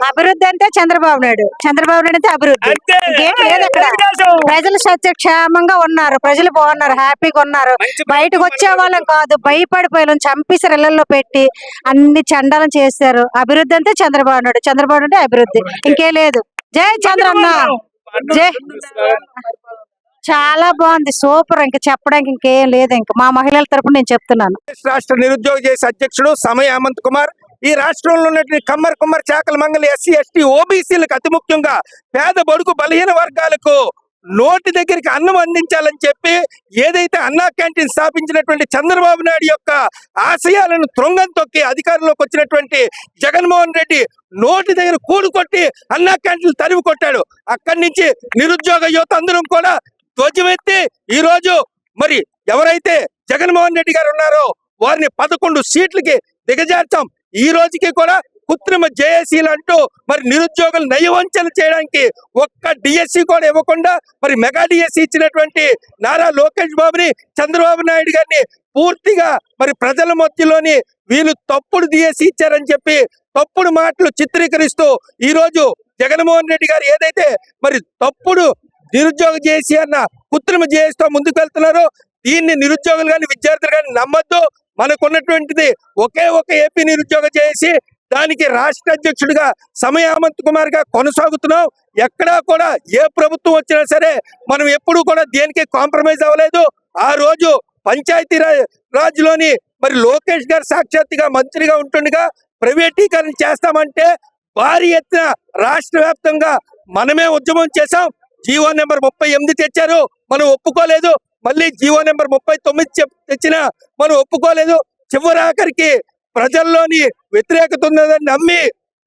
అభివృద్ధి అంటే చంద్రబాబు నాయుడు అంటే అభివృద్ధి. ఇంకేం లేదు అక్కడ. ప్రజలు క్షేమంగా ఉన్నారు, ప్రజలు బాగున్నారు, హ్యాపీగా ఉన్నారు. బయటకు వచ్చే వాళ్ళం కాదు, భయపడిపోయాం, చంపేసారు, ఇళ్లలో పెట్టి అన్ని చండాలం చేశారు. అభివృద్ధి అంటే చంద్రబాబు నాయుడు అంటే అభివృద్ధి, ఇంకే లేదు. జై చంద్రన్న, జై. చాలా బాగుంది, సూపర్. ఇంకా చెప్పడానికి ఇంకేం లేదు. ఇంకా మా మహిళల తరపున నేను చెప్తున్నాను. రాష్ట్ర నిరుద్యోగ జేసీ అధ్యక్షుడు సమయ హేమంత్ కుమార్ ఈ రాష్ట్రంలో ఉన్నటువంటి కమ్మర్ చాకల మంగళ ఎస్సీ ఎస్టీ ఓబీసీలకు అతి ముఖ్యంగా పేద బడుగు బలహీన వర్గాలకు నోటి దగ్గరికి అన్నం అందించాలని చెప్పి ఏదైతే అన్నా క్యాంటీన్ స్థాపించినటువంటి చంద్రబాబు నాయుడు యొక్క ఆశయాలను త్రొంగం తొక్కి అధికారంలోకి వచ్చినటువంటి జగన్మోహన్ రెడ్డి నోటి దగ్గర కూడు కొట్టి అన్నా క్యాంటీన్ తరిమి కొట్టాడు. అక్కడి నుంచి నిరుద్యోగ యువత అందరం కూడా ధ్వజమెత్తి ఈ రోజు మరి ఎవరైతే జగన్మోహన్ రెడ్డి గారు ఉన్నారో వారిని 11 సీట్లకి దిగజార్చాం. ఈ రోజుకి కూడా కృత్రిమ జేఏసీలు అంటూ మరి నిరుద్యోగులు నయవంచన చేయడానికి ఒక్క డిఎస్సి కూడా ఇవ్వకుండా మరి మెగా డిఎస్సి ఇచ్చినటువంటి నారా లోకేష్ బాబుని, చంద్రబాబు నాయుడు గారిని పూర్తిగా మరి ప్రజల మధ్యలోని వీళ్ళు తప్పుడు డిఎస్సి ఇచ్చారని చెప్పి తప్పుడు మాటలు చిత్రీకరిస్తూ ఈ రోజు జగన్మోహన్ రెడ్డి గారు ఏదైతే మరి తప్పుడు నిరుద్యోగ జేఏసీ అన్న కృత్రిమ జేఏసీతో ముందుకు వెళ్తున్నారు. దీన్ని నిరుద్యోగులు కానీ విద్యార్థులు కానీ నమ్మద్దు. మనకున్నటువంటిది ఒకే ఒక ఏపీ నిరుద్యోగ జేఏసీ, దానికి రాష్ట్ర అధ్యక్షుడిగా సమయ హేమంత్ కుమార్ గా కొనసాగుతున్నాం. ఎక్కడా కూడా ఏ ప్రభుత్వం వచ్చినా సరే మనం ఎప్పుడు కూడా దేనికి కాంప్రమైజ్ అవ్వలేదు. ఆ రోజు పంచాయతీ రాజ్ లోని మరి లోకేష్ గారు సాక్షాత్తుగా మంత్రిగా ఉంటుండగా ప్రైవేటీకరణ చేస్తామంటే భారీ ఎత్తున రాష్ట్ర వ్యాప్తంగా మనమే ఉద్యమం చేశాం. జీవో నెంబర్ 38 తెచ్చారు, మనం ఒప్పుకోలేదు. మళ్ళీ జీవో నెంబర్ 39 తెచ్చినా మనం ఒప్పుకోలేదు. చివరాఖరికి ప్రజల్లోని వ్యతిరేకత ఉన్నదని నమ్మి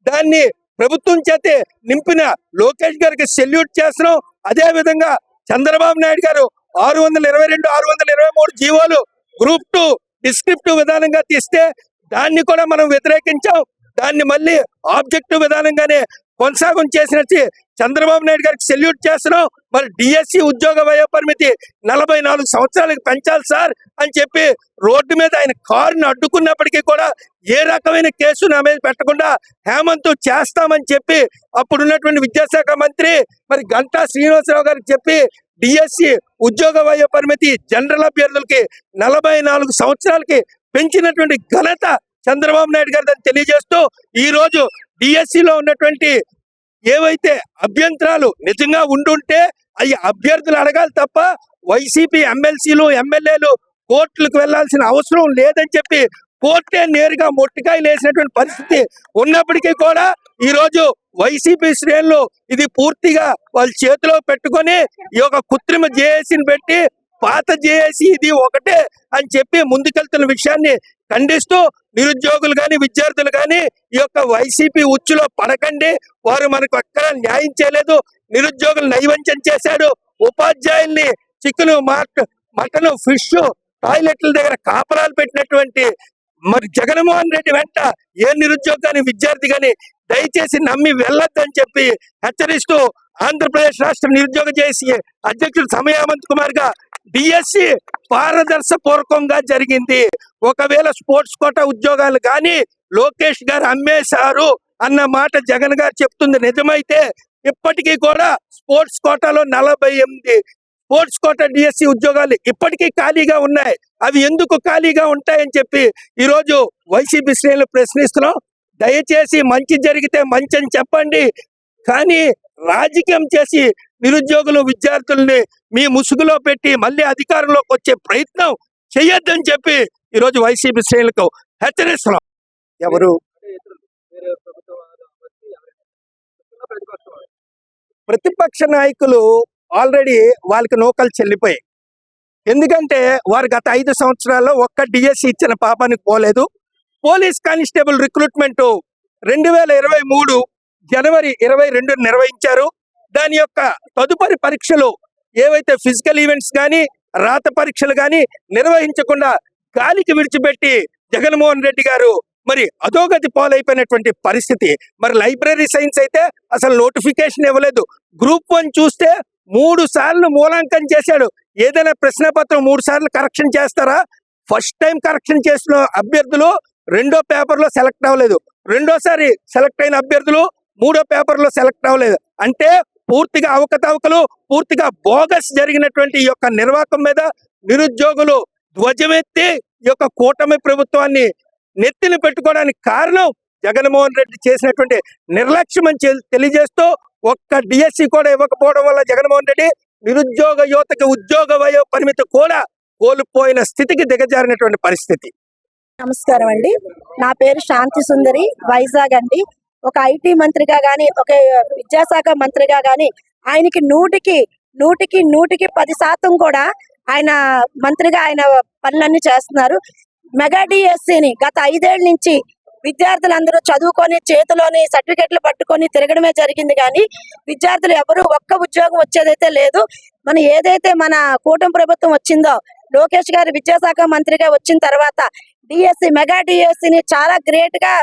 దాన్ని ప్రభుత్వం చేతే నింపిన లోకేష్ గారికి సెల్యూట్ చేస్తున్నాం. అదే విధంగా చంద్రబాబు నాయుడు గారు 622, 623 జీవోలు గ్రూప్ 2 డిస్క్రిప్టివ్ విధానంగా తీస్తే దాన్ని కూడా మనం వ్యతిరేకించాం. దాన్ని మళ్ళీ ఆబ్జెక్టివ్ విధానంగానే కొనసాగం చేసినట్టు చంద్రబాబు నాయుడు గారికి సెల్యూట్ చేస్తున్నాం. మరి డిఎస్సి ఉద్యోగ వయో పరిమితి 44 సంవత్సరాలకు పెంచాలి సార్ అని చెప్పి రోడ్డు మీద ఆయన కారుని అడ్డుకున్నప్పటికీ కూడా ఏ రకమైన కేసు నా మీద పెట్టకుండా హేమంత్ చేస్తామని చెప్పి అప్పుడున్నటువంటి విద్యాశాఖ మంత్రి మరి గంటా శ్రీనివాసరావు గారికి చెప్పి డిఎస్సి ఉద్యోగ వయో పరిమితి జనరల్ అభ్యర్థులకి 44 సంవత్సరాలకి పెంచినటువంటి ఘనత చంద్రబాబు నాయుడు గారు దాన్ని తెలియజేస్తూ ఈ రోజు డిఎస్సిలో ఉన్నటువంటి ఏవైతే అభ్యంతరాలు నిజంగా ఉండుంటే అవి అభ్యర్థులు అడగాలి తప్ప వైసీపీ ఎమ్మెల్సీలు ఎమ్మెల్యేలు కోర్టులకు వెళ్లాల్సిన అవసరం లేదని చెప్పి కోర్టే నేరుగా మొట్టికాయలు వేసినటువంటి పరిస్థితి ఉన్నప్పటికీ కూడా ఈ రోజు వైసీపీ శ్రేణులు ఇది పూర్తిగా వాళ్ళ చేతిలో పెట్టుకొని ఈ యొక్క కృత్రిమ జేఏసీని పెట్టి పాత జేఏసీ ఇది ఒకటే అని చెప్పి ముందుకెళ్తున్న విషయాన్ని ఖండిస్తూ నిరుద్యోగులు కానీ విద్యార్థులు కానీ ఈ యొక్క వైసీపీ ఉచ్చులో పడకండి. వారు మనకు ఎక్కడ న్యాయం చేయలేదు. నిరుద్యోగులు నైవంచన చేశాడు. ఉపాధ్యాయుల్ని చికెన్, మటన్, ఫిష్ టాయిలెట్ల దగ్గర కాపరాలు పెట్టినటువంటి మరి జగన్మోహన్ రెడ్డి వెంట ఏ నిరుద్యోగ కానీ విద్యార్థి కానీ దయచేసి నమ్మి వెళ్ళొద్దని చెప్పి హెచ్చరిస్తూ ఆంధ్రప్రదేశ్ రాష్ట్ర నిరుద్యోగ జేఏసీ అధ్యక్షుడు సమయ హేమంత్ కుమార్ గా డిఎస్సి పారదర్శపూర్వకంగా జరిగింది. ఒకవేళ స్పోర్ట్స్ కోటా ఉద్యోగాలు కానీ లోకేష్ గారు అమ్మేశారు అన్న మాట జగన్ గారు చెప్తుంది నిజమైతే ఇప్పటికీ కూడా స్పోర్ట్స్ కోటాలో 48 స్పోర్ట్స్ కోటా డిఎస్సి ఉద్యోగాలు ఇప్పటికీ ఖాళీగా ఉన్నాయి. అవి ఎందుకు ఖాళీగా ఉంటాయని చెప్పి ఈ రోజు వైసీపీ శ్రేణులు ప్రశ్నిస్తున్నాం. దయచేసి మంచి జరిగితే మంచి అని చెప్పండి, కానీ రాజకీయం చేసి నిరుద్యోగులు విద్యార్థుల్ని మీ ముసుగులో పెట్టి మళ్ళీ అధికారంలోకి వచ్చే ప్రయత్నం చేయొద్దని చెప్పి ఈ రోజు వైసీపీ శ్రేణులకు హెచ్చరిస్తున్నాం. ఎవరు ప్రతిపక్ష నాయకులు ఆల్రెడీ వాళ్ళకి నూకలు చెల్లిపోయాయి. ఎందుకంటే వారు గత 5 సంవత్సరాల్లో ఒక్క డిఎస్సి ఇచ్చిన పాపానికి పోలేదు. పోలీస్ కానిస్టేబుల్ రిక్రూట్మెంట్ 2023 జనవరి 22 నిర్వహించారు. దాని యొక్క తదుపరి పరీక్షలు ఏవైతే ఫిజికల్ ఈవెంట్స్ కానీ రాత పరీక్షలు కానీ నిర్వహించకుండా గాలికి విడిచిపెట్టి జగన్మోహన్ రెడ్డి గారు మరి అధోగతి పాలైపోయినటువంటి పరిస్థితి. మరి లైబ్రరీ సైన్స్ అయితే అసలు నోటిఫికేషన్ ఇవ్వలేదు. గ్రూప్ 1 చూస్తే 3 సార్లు మూలాంకనం చేశాడు. ఏదైనా ప్రశ్నపత్రం 3 సార్లు కరెక్షన్ చేస్తారా? ఫస్ట్ టైం కరెక్షన్ చేసిన అభ్యర్థులు రెండో పేపర్లో సెలెక్ట్ అవ్వలేదు. రెండోసారి సెలెక్ట్ అయిన అభ్యర్థులు మూడో పేపర్లో సెలెక్ట్ అవ్వలేదు. అంటే పూర్తిగా అవకతవకలు, పూర్తిగా బోగస్ జరిగినటువంటి ఈ యొక్క నిర్వాహకం మీద నిరుద్యోగులు ధ్వజమెత్తి ఈ యొక్క కూటమి ప్రభుత్వాన్ని నెత్తిన పెట్టుకోవడానికి కారణం జగన్మోహన్ రెడ్డి చేసినటువంటి నిర్లక్ష్యం అని తెలియజేస్తూ, ఒక్క డిఎస్సి కూడా ఇవ్వకపోవడం వల్ల జగన్మోహన్ రెడ్డి నిరుద్యోగ యువతకి ఉద్యోగ వయో పరిమితి కూడా కోల్పోయిన స్థితికి దిగజారినటువంటి పరిస్థితి. నమస్కారం అండి. నా పేరు శాంతి సుందరి, వైజాగ్ అండి. ఒక ఐటీ మంత్రిగా గాని, ఒక విద్యాశాఖ మంత్రిగా గాని ఆయనకి నూటికి 10% కూడా ఆయన మంత్రిగా ఆయన పనులన్నీ చేస్తున్నారు. మెగా డిఎస్సిని గత 5 ఏళ్ల నుంచి విద్యార్థులందరూ చదువుకొని చేతిలోని సర్టిఫికెట్లు పట్టుకొని తిరగడమే జరిగింది, కానీ విద్యార్థులు ఎవరు ఒక్క ఉద్యోగం వచ్చేదైతే లేదు. ఏదైతే మన కూటమి ప్రభుత్వం వచ్చిందో, లోకేష్ గారు విద్యాశాఖ మంత్రిగా వచ్చిన తర్వాత డిఎస్సి, మెగా డిఎస్సిని చాలా గ్రేట్ గా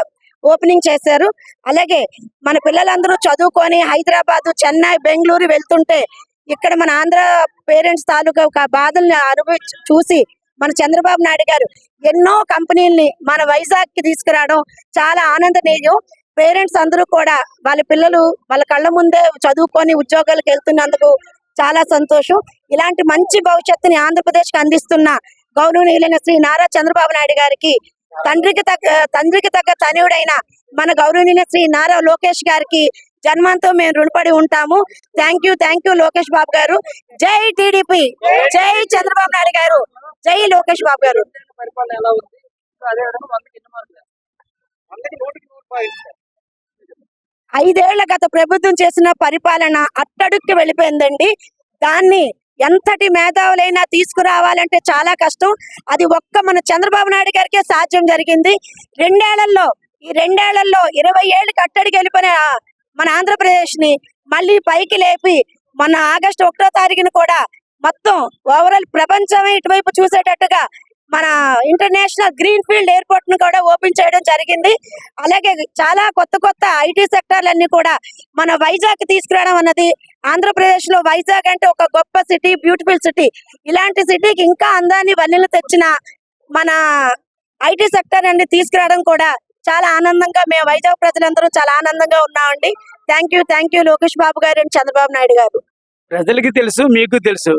ఓపెనింగ్ చేశారు. అలాగే మన పిల్లలందరూ చదువుకొని హైదరాబాద్, చెన్నై, బెంగళూరు వెళ్తుంటే ఇక్కడ మన ఆంధ్ర పేరెంట్స్ తాలూకా బాధల్ని చూసి మన చంద్రబాబు నాయుడు గారు ఎన్నో కంపెనీల్ని మన వైజాగ్ కి తీసుకురావడం చాలా ఆనందనీయం. పేరెంట్స్ అందరూ కూడా వాళ్ళ పిల్లలు వాళ్ళ కళ్ళ ముందే చదువుకొని ఉద్యోగాలకు వెళ్తున్నందుకు చాలా సంతోషం. ఇలాంటి మంచి భవిష్యత్తుని ఆంధ్రప్రదేశ్ కి అందిస్తున్న గౌరవనీయులైన శ్రీ నారా చంద్రబాబు నాయుడు గారికి, తండ్రికి తగ్గ తనయుడైన మన గౌరవనీయుల శ్రీ నారా లోకేష్ గారికి జన్మంతో మేము రుణపడి ఉంటాము. థ్యాంక్ యూ లోకేష్ బాబు గారు. జై టీడీపీ, జై చంద్రబాబు నాయుడు గారు, జై లోకేష్ బాబు గారు. 5 ఏళ్ల గత ప్రభుత్వం చేసిన పరిపాలన అట్టడుక్కి వెళ్ళిపోయిందండి. దాన్ని ఎంతటి మేధావులైనా తీసుకురావాలంటే చాలా కష్టం. అది ఒక్క మన చంద్రబాబు నాయుడు గారికే సాధ్యం జరిగింది. ఈ 2 ఏళ్లలో 20 ఏళ్ళకి అట్టడికి వెళ్ళిపోయిన మన ఆంధ్రప్రదేశ్ ని మళ్ళీ పైకి లేపి మన ఆగస్టు 1వ తారీఖున కూడా మొత్తం ఓవరాల్ ప్రపంచమే ఇటువైపు చూసేటట్టుగా మన ఇంటర్నేషనల్ గ్రీన్ ఫీల్డ్ ఎయిర్పోర్ట్ ను కూడా ఓపెన్ చేయడం జరిగింది. అలాగే చాలా కొత్త ఐటీ సెక్టార్లన్నీ కూడా మన వైజాగ్ తీసుకురావడం అన్నది, ఆంధ్రప్రదేశ్ లో వైజాగ్ అంటే ఒక గొప్ప సిటీ, బ్యూటిఫుల్ సిటీ. ఇలాంటి సిటీకి ఇంకా అందాన్ని వన్నెలు తెచ్చిన మన ఐటీ సెక్టర్ అన్ని తీసుకురావడం కూడా చాలా ఆనందంగా, మేము వైజాగ్ ప్రజలందరూ చాలా ఆనందంగా ఉన్నామండి. థ్యాంక్ యూ లోకేష్ బాబు గారు అండ్ చంద్రబాబు నాయుడు గారు. ప్రజలకి తెలుసు, మీకు తెలుసు,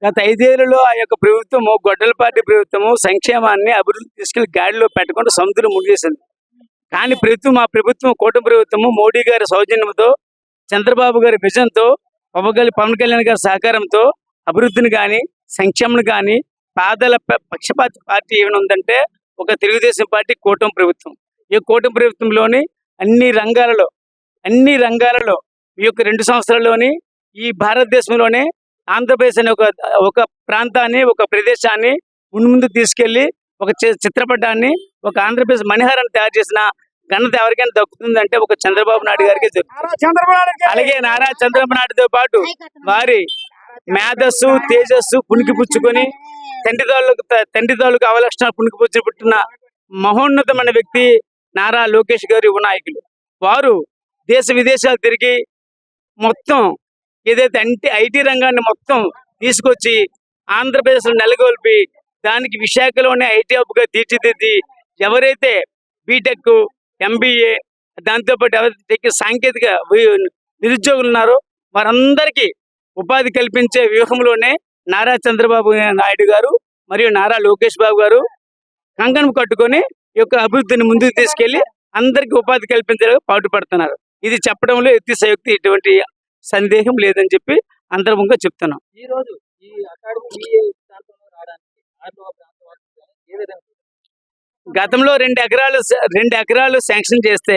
గత 5 ఏళ్లలో ఆ యొక్క ప్రభుత్వము, గొడ్డల పార్టీ ప్రభుత్వము సంక్షేమాన్ని అభివృద్ధి తీసుకెళ్లి గాడిలో పెట్టకుండా సముద్రం ముడిగేసింది. కానీ మా ప్రభుత్వం, కూటమి ప్రభుత్వము, మోడీ గారి సౌజన్యంతో, చంద్రబాబు గారి విజన్తో, పవన్ కళ్యాణ్ గారి సహకారంతో అభివృద్ధిని కానీ, సంక్షేమం కానీ, పేదల పక్షపాతి పార్టీ ఏమైనా ఉందంటే ఒక తెలుగుదేశం పార్టీ, కూటమి ప్రభుత్వం. ఈ కూటమి ప్రభుత్వంలోని అన్ని రంగాలలో ఈ యొక్క 2 సంవత్సరాల్లోని ఈ భారతదేశంలోనే ఆంధ్రప్రదేశ్ అనే ఒక ప్రాంతాన్ని, ఒక ప్రదేశాన్ని ముందు తీసుకెళ్లి ఒక చిత్రపటాన్ని, ఒక ఆంధ్రప్రదేశ్ మణిహారాన్ని తయారు చేసిన ఘనత ఎవరికైనా దక్కుతుందంటే ఒక చంద్రబాబు నాయుడు గారికి దొరుకుతుంది. అలాగే నారా చంద్రబాబు నాయుడుతో పాటు వారి మేధస్సు, తేజస్సు పుణికిపుచ్చుకొని తండ్రి తాలూకు అవలక్షణాలు పుట్టిన మహోన్నతమైన వ్యక్తి నారా లోకేష్ గారి నాయకులు. వారు దేశ విదేశాలు తిరిగి మొత్తం ఏదైతే ఐటీ రంగాన్ని మొత్తం తీసుకొచ్చి ఆంధ్రప్రదేశ్లో నెలకొల్పి దానికి విశాఖలోనే ఐటీ హబ్గా తీర్చిదిద్ది, ఎవరైతే బీటెక్, ఎంబీఏ, దాంతోపాటు ఎవరైతే సాంకేతిక నిరుద్యోగులు ఉన్నారో వారందరికీ ఉపాధి కల్పించే వ్యూహంలోనే నారా చంద్రబాబు నాయుడు గారు మరియు నారా లోకేష్ బాబు గారు కంకణం కట్టుకొని ఈ యొక్క అభివృద్ధిని ముందుకు తీసుకెళ్లి అందరికీ ఉపాధి కల్పించేలా పాటుపడుతున్నారు. ఇది చెప్పడంలో అతిశయోక్తి, ఎటువంటి సందేహం లేదని చెప్పి అంతర్ముఖంగా చెప్తున్నాం. ఈ రోజు ఈ అకాడమీ గతంలో 2 ఎకరాలు శాంక్షన్ చేస్తే,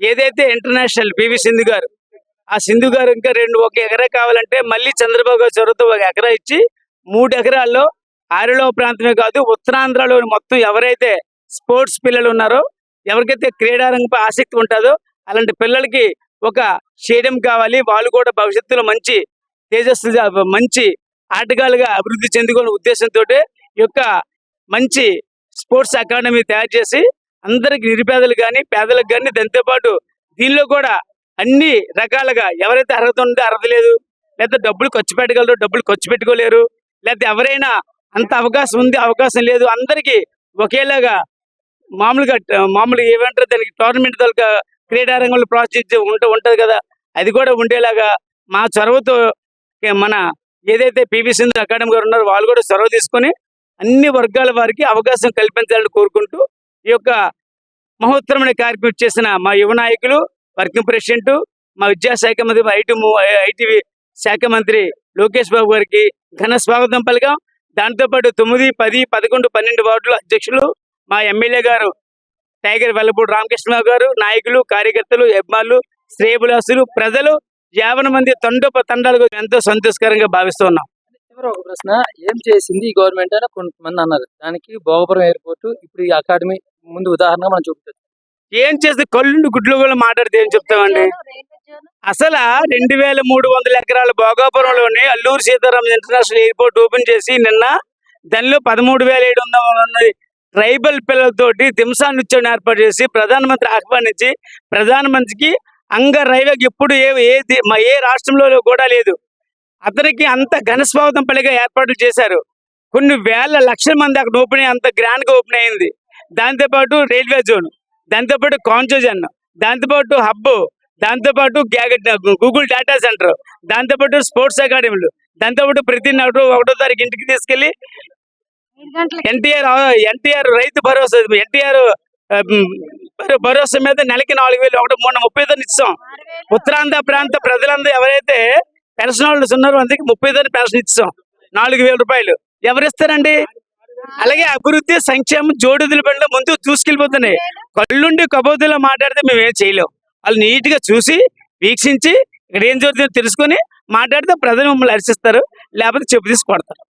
ఏదైతే ఇంటర్నేషనల్ పివి సింధు గారు, ఆ సింధు గారు ఇంకా 1 ఎకరా కావాలంటే మళ్ళీ చంద్రబాబు గారు చొరవతో 1 ఎకరా ఇచ్చి 3 ఎకరాల్లో ఆరిలో ప్రాంతమే కాదు ఉత్తరాంధ్రలో మొత్తం ఎవరైతే స్పోర్ట్స్ పిల్లలు ఉన్నారో, ఎవరికైతే క్రీడారంగంపై ఆసక్తి ఉంటుందో అలాంటి పిల్లలకి ఒక స్టేడియం కావాలి. వాళ్ళు కూడా భవిష్యత్తులో మంచి తేజస్సు, మంచి ఆటగాళ్ళుగా అభివృద్ధి చెందుకునే ఉద్దేశంతో ఈ యొక్క మంచి స్పోర్ట్స్ అకాడమీ తయారు చేసి అందరికి, నిరుపేదలు కానీ పేదలకు కానీ, దాంతోపాటు దీనిలో కూడా అన్ని రకాలుగా ఎవరైతే అర్హత ఉందో అర్హత లేదు, లేకపోతే డబ్బులు ఖర్చు పెట్టగలరు, డబ్బులు ఖర్చు పెట్టుకోలేరు, లేకపోతే ఎవరైనా అంత అవకాశం ఉంది, అవకాశం లేదు, అందరికీ ఒకేలాగా మామూలుగా ఏమంటారు దానికి టోర్నమెంట్ క్రీడారంగంలో ప్రోత్సహించి ఉంటది కదా, అది కూడా ఉండేలాగా మా చొరవతో మన ఏదైతే పివి సింధు అకాడమీ గారు ఉన్నారో వాళ్ళు కూడా చొరవ తీసుకొని అన్ని వర్గాల వారికి అవకాశం కల్పించాలని కోరుకుంటూ ఈ యొక్క మహోత్తరమైన కార్యక్రమం చేసిన మా యువ నాయకులు, వర్కింగ్ ప్రెసిడెంట్, మా విద్యాశాఖ మంత్రి, ఐటీ శాఖ మంత్రి లోకేష్ బాబు గారికి ఘన స్వాగతం పలికాం. దాంతోపాటు 9, 10, 11, 12 వార్డుల అధ్యక్షులు, మా ఎమ్మెల్యే గారు టైగర్ వెల్లపూడి రామకృష్ణరావు గారు, నాయకులు, కార్యకర్తలు, అభిమానులు, శ్రేయభిలాసులు, ప్రజలు 50 మంది తండాలుగా ఎంతో సంతోషకరంగా భావిస్తున్నాం. చివరి ఒక ప్రశ్న, ఏం చేసింది ఈ గవర్నమెంట్ అని కొంతమంది అన్నారు. దానికి భోగపురం ఎయిర్పోర్ట్ ఇప్పుడు ఈ అకాడమీ ముందు ఉదాహరణగా మనం చూపుతుంది. ఏం చేస్తే కళ్ళుండి గుడ్లు కూడా మాట్లాడితే ఏం చెప్తామండి. అసలు 2300 ఎకరాల భోగాపురంలోని Alluri Sitaraman international airport open చేసి నిన్న దానిలో 13,700 ట్రైబల్ పిల్లలతోటి దింసా నృత్యం ఏర్పాటు చేసి ప్రధానమంత్రి ఆహ్వానించి, ప్రధానమంత్రికి అంగరైవకి ఎప్పుడు ఏ రాష్ట్రంలో కూడా లేదు, అతనికి అంత ఘన స్వాగతం పలిగా ఏర్పాట్లు చేశారు. కొన్ని వేల లక్షల మంది అక్కడ ఓపెన్ అయ్యి అంత గ్రాండ్ గా ఓపెన్ అయింది. దాంతోపాటు రైల్వే జోన్, దాంతోపాటు కాన్ఫ్యూజన్, దాంతోపాటు హబ్, దాంతోపాటు గూగుల్ డేటా సెంటర్, దాంతోపాటు స్పోర్ట్స్ అకాడమీలు, దాంతోపాటు ప్రతి 1వ తారీఖు ఇంటికి తీసుకెళ్లి ఎన్టీఆర్ రైతు భరోసా, ఎన్టీఆర్ భరోసా మీద నెలకి 4,000, మొన్న 30,000 ఇస్తాం. ఉత్తరాంధ్ర ప్రాంత ప్రజలందరూ ఎవరైతే పెన్షన్ హోల్డర్స్ ఉన్నారో అందుకే 30,000 పెన్షన్ ఇస్తాం, 4,000 రూపాయలు ఎవరిస్తారండి. అలాగే అభివృద్ధి, సంక్షేమం జోడుదుల బండ్లో ముందు చూసుకెళ్ళిపోతున్నాయి. కళ్ళుండి కబోతులో మాట్లాడితే మేము ఏం చేయలేం. వాళ్ళు నీట్ గా చూసి వీక్షించి ఇక్కడ ఏం జరుగుతుందో తెలుసుకొని మాట్లాడితే ప్రజలు మమ్మల్ని హర్షిస్తారు, లేకపోతే చెప్పు తీసి కొడతారు.